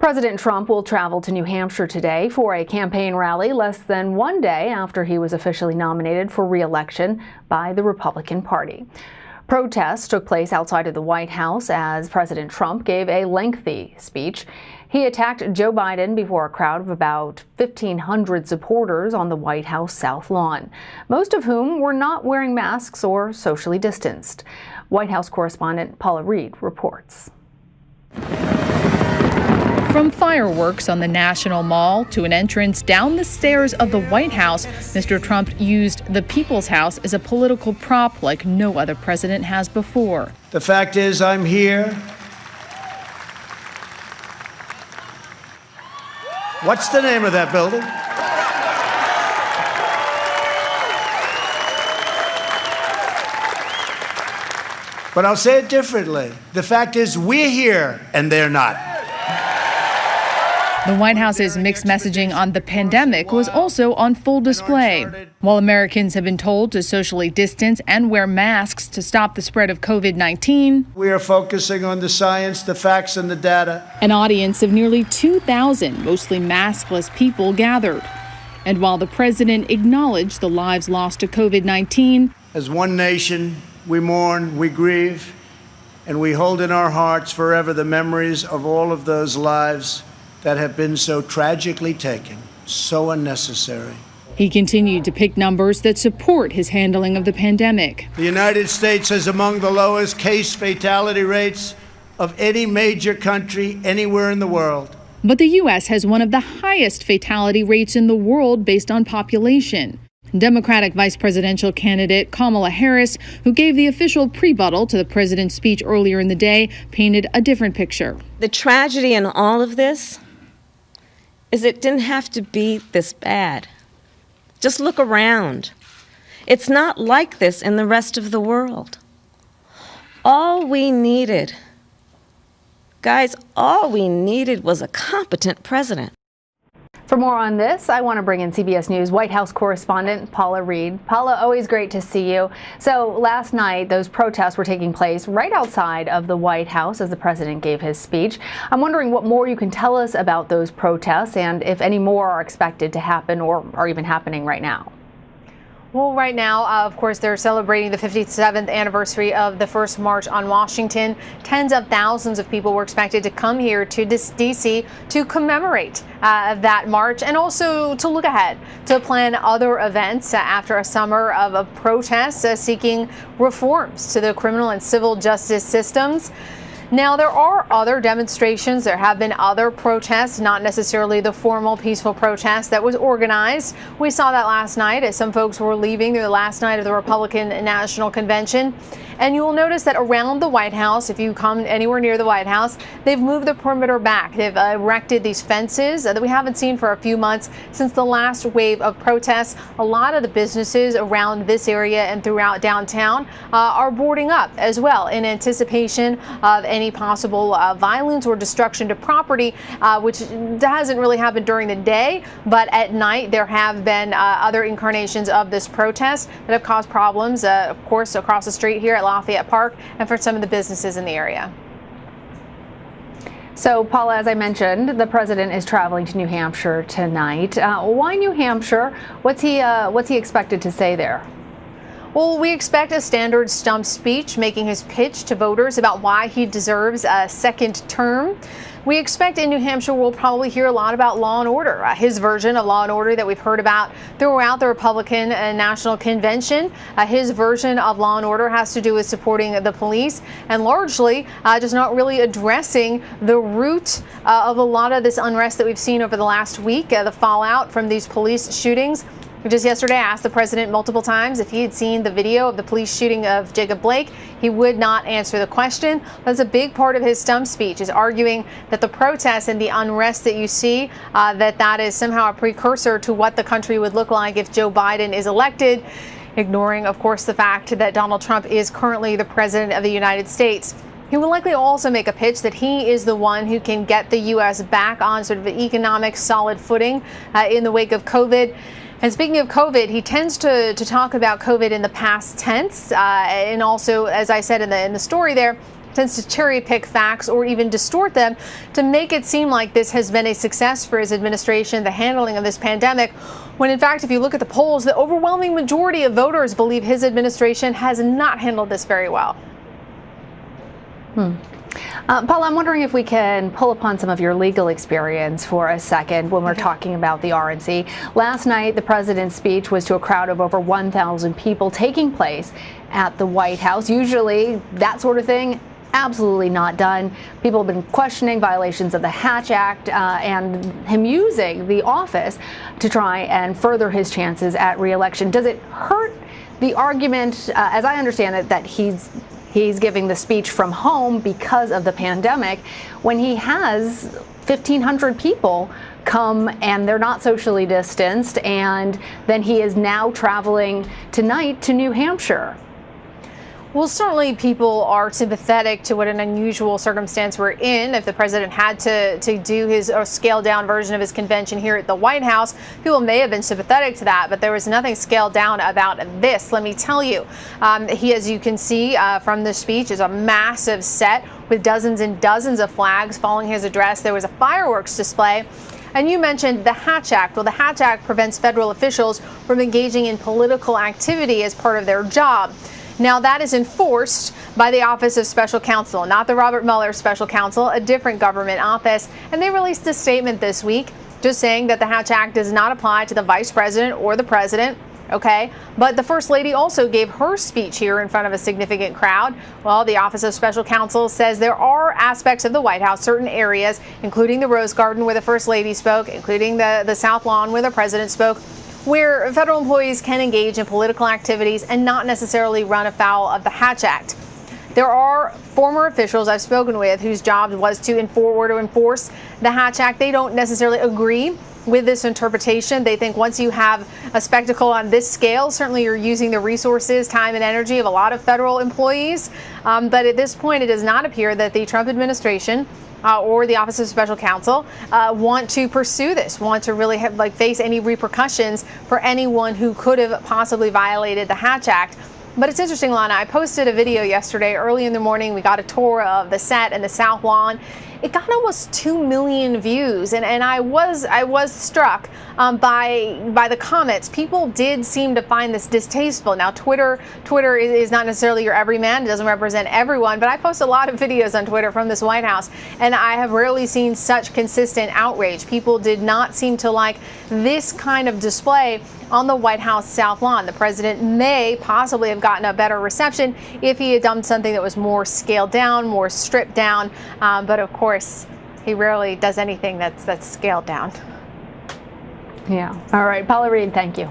President Trump will travel to New Hampshire today for a campaign rally less than one day after he was officially nominated for re-election by the Republican Party. Protests took place outside of the White House as President Trump gave a lengthy speech. He attacked Joe Biden before a crowd of about 1,500 supporters on the White House South Lawn, most of whom were not wearing masks or socially distanced. White House correspondent Paula Reid reports. From fireworks on the National Mall to an entrance down the stairs of the White House, Mr. Trump used the People's House as a political prop like no other president has before. The fact is, I'm here. What's the name of that building? But I'll say it differently. The fact is, we're here and they're not. The White House's mixed messaging on the pandemic was also on full display. While Americans have been told to socially distance and wear masks to stop the spread of COVID-19, we are focusing on the science, the facts, and the data. An audience of nearly 2,000 mostly maskless people gathered. And while the president acknowledged the lives lost to COVID-19, as one nation, we mourn, we grieve, and we hold in our hearts forever the memories of all of those lives that have been so tragically taken, so unnecessary. He continued to pick numbers that support his handling of the pandemic. The United States has among the lowest case fatality rates of any major country anywhere in the world. But the U.S. has one of the highest fatality rates in the world based on population. Democratic vice presidential candidate Kamala Harris, who gave the official rebuttal to the president's speech earlier in the day, painted a different picture. The tragedy in all of this is it didn't have to be this bad. Just look around. It's not like this in the rest of the world. All we needed, guys, all we needed was a competent president. For more on this, I want to bring in CBS News White House correspondent Paula Reid. Paula, always great to see you. So last night, those protests were taking place right outside of the White House as the president gave his speech. I'm wondering what more you can tell us about those protests and if any more are expected to happen or are even happening right now. Well, right now, of course, they're celebrating the 57th anniversary of the first march on Washington. Tens of thousands of people were expected to come here to D.C. to commemorate that march and also to look ahead to plan other events after a summer of protests seeking reforms to the criminal and civil justice systems. Now, there are other demonstrations. There have been other protests, not necessarily the formal peaceful protest that was organized. We saw that last night as some folks were leaving the last night of the Republican National Convention. And you will notice that around the White House, if you come anywhere near the White House, they've moved the perimeter back. They've erected these fences that we haven't seen for a few months since the last wave of protests. A lot of the businesses around this area and throughout downtown are boarding up as well in anticipation of any possible violence or destruction to property, which hasn't really happened during the day. But at night, there have been other incarnations of this protest that have caused problems, of course, across the street here at Lafayette Park and for some of the businesses in the area. So, Paula, as I mentioned, the president is traveling to New Hampshire tonight. Why New Hampshire? What's he expected to say there? Well, we expect a standard stump speech making his pitch to voters about why he deserves a second term. We expect in New Hampshire we'll probably hear a lot about law and order, his version of law and order that we've heard about throughout the Republican National Convention. His version of law and order has to do with supporting the police and largely just not really addressing the root of a lot of this unrest that we've seen over the last week, the fallout from these police shootings. Just yesterday, I asked the president multiple times if he had seen the video of the police shooting of Jacob Blake. He would not answer the question. That's a big part of his stump speech, is arguing that the protests and the unrest that you see, that is somehow a precursor to what the country would look like if Joe Biden is elected, ignoring, of course, the fact that Donald Trump is currently the president of the United States. He will likely also make a pitch that he is the one who can get the U.S. back on sort of an economic solid footing in the wake of COVID. And speaking of COVID, he tends to talk about COVID in the past tense. And also, as I said in the story there, tends to cherry pick facts or even distort them to make it seem like this has been a success for his administration, the handling of this pandemic, when in fact, if you look at the polls, the overwhelming majority of voters believe his administration has not handled this very well. Paula, I'm wondering if we can pull upon some of your legal experience for a second when we're talking about the RNC. Last night, the president's speech was to a crowd of over 1,000 people taking place at the White House. Usually, that sort of thing, absolutely not done. People have been questioning violations of the Hatch Act and him using the office to try and further his chances at re-election. Does it hurt the argument, as I understand it, that he's giving the speech from home because of the pandemic when he has 1,500 people come and they're not socially distanced, and then he is now traveling tonight to New Hampshire? Well, certainly people are sympathetic to what an unusual circumstance we're in. If the president had to do his scaled down version of his convention here at the White House, people may have been sympathetic to that, but there was nothing scaled down about this. Let me tell you, he, as you can see from the speech, is a massive set with dozens and dozens of flags following his address. There was a fireworks display. And you mentioned the Hatch Act. Well, the Hatch Act prevents federal officials from engaging in political activity as part of their job. Now, that is enforced by the Office of Special Counsel, not the Robert Mueller Special Counsel, a different government office. And they released a statement this week just saying that the Hatch Act does not apply to the vice president or the president. OK, but the First Lady also gave her speech here in front of a significant crowd. Well, the Office of Special Counsel says there are aspects of the White House, certain areas, including the Rose Garden where the First Lady spoke, including the South Lawn where the president spoke, where federal employees can engage in political activities and not necessarily run afoul of the Hatch Act. There are former officials I've spoken with whose job was to enforce the Hatch Act. They don't necessarily agree with this interpretation. They think once you have a spectacle on this scale, certainly you're using the resources, time, and energy of a lot of federal employees. But at this point, it does not appear that the Trump administration or the Office of Special Counsel want to pursue this, want to really face any repercussions for anyone who could have possibly violated the Hatch Act. But it's interesting, Lana, I posted a video yesterday early in the morning. We got a tour of the set and the South Lawn. It got almost 2 million views, and I was struck by the comments. People did seem to find this distasteful. Now, Twitter is not necessarily your everyman. It doesn't represent everyone, but I post a lot of videos on Twitter from this White House, and I have rarely seen such consistent outrage. People did not seem to like this kind of display on the White House South Lawn. The president may possibly have gotten a better reception if he had done something that was more scaled down, more stripped down, but of course, he rarely does anything that's scaled down. Yeah. All right, Paula Reid, thank you.